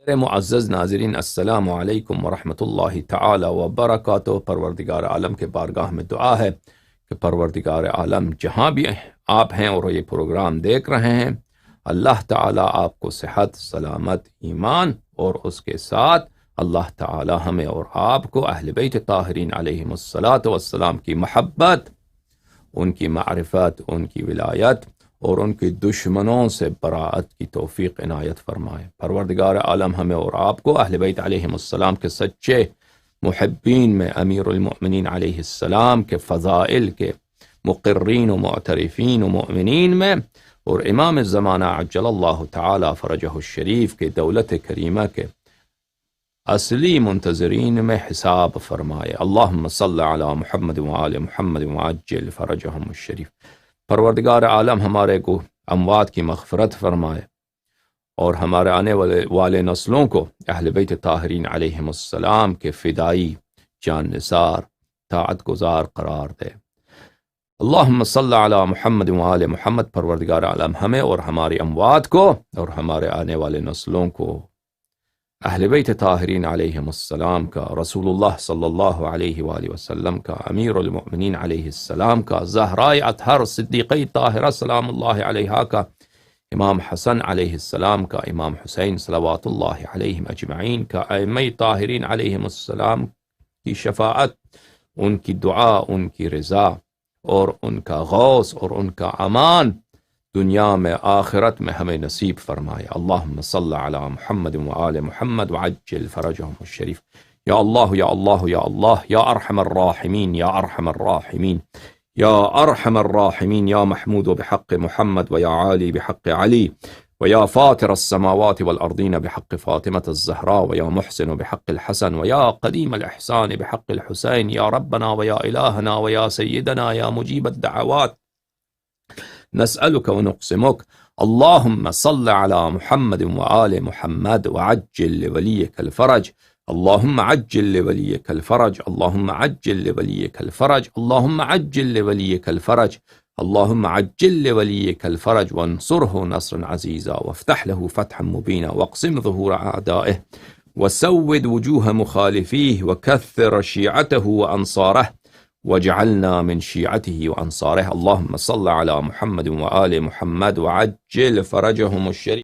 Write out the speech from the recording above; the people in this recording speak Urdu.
میرے معزز ناظرین، السلام علیکم ورحمۃ اللہ تعالی وبرکاتہ۔ پروردگار عالم کے بارگاہ میں دعا ہے کہ پروردگار عالم جہاں بھی آپ ہیں اور یہ پروگرام دیکھ رہے ہیں، اللہ تعالی آپ کو صحت، سلامت، ایمان اور اس کے ساتھ اللہ تعالی ہمیں اور آپ کو اہل بیت طاہرین علیہم الصلاۃ والسلام کی محبت، ان کی معرفت، ان کی ولایت اور ان کی دشمنوں سے براءت کی توفیق عنایت فرمائے۔ پروردگار عالم ہمیں اور آپ کو اہل بیت علیہم السلام کے سچے محبین میں، امیر المؤمنین علیہ السلام کے فضائل کے مقرین و معترفین و مؤمنین میں، اور امام الزمانہ عجل اللہ تعالی فرجہ الشریف کے دولت کریمہ کے اصلی منتظرین میں حساب فرمائے۔ اللہم صل علی محمد وآل محمد وعجل فرجہم الشریف۔ پروردگار عالم ہمارے کو اموات کی مغفرت فرمائے اور ہمارے آنے والے نسلوں کو اہل بیت طاہرین علیہم السلام کے فدائی، جان نثار، طاعت گزار قرار دے۔ اللہم صل علی محمد وآل محمد۔ پروردگار عالم ہمیں اور ہماری اموات کو اور ہمارے آنے والے نسلوں کو اہل بیت طاہرین علیہم السلام کا، رسول اللہ صلی اللہ علیہ وآلہ وسلم کا، امیر المؤمنین علیہ السلام کا، زہرائے اطہر صدیقی طاہرہ سلام اللہ علیہا کا، امام حسن علیہ السلام کا، امام حسین صلوات اللہ علیہم اجمعین کا، ائمہ طاہرین علیہم السلام کی شفاعت، ان کی دعا، ان کی رضا اور ان کا غوث اور ان کا امان دنیا میں آخرت میں ہمیں نصیب فرمائے۔ اللہم صل علی محمد وآل محمد وعجل فرجہم الشریف۔ یا اللہ یا اللہ یا اللہ، یا ارحم الراحمین یا ارحم الراحمین، یا ارحم الراحمین، یا محمود بحق محمد ویا عالی بحق علی، ویا فاطر السماوات والارضین بحق فاطمة الزہراء، ویا محسن بحق الحسن، ویا قدیم الاحسان بحق الحسین، یا ربنا ویا الہنا ویا سیدنا یا مجیب الدعوات، نسألك ونقسمك اللهم صل على محمد وآل محمد وعجل لوليك الفرج، اللهم عجل لوليك الفرج، اللهم عجل لوليك الفرج، اللهم عجل لوليك الفرج، اللهم عجل لوليك الفرج، وانصره نصرا عزيزا، وافتح له فتحا مبينا، واقسم ظهور أعدائه، وسود وجوه مخالفيه، وكثر شيعته وأنصاره، وجعلنا من شيعته وأنصاره۔ اللهم صل على محمد وآل محمد وعجل فرجهم الشريف۔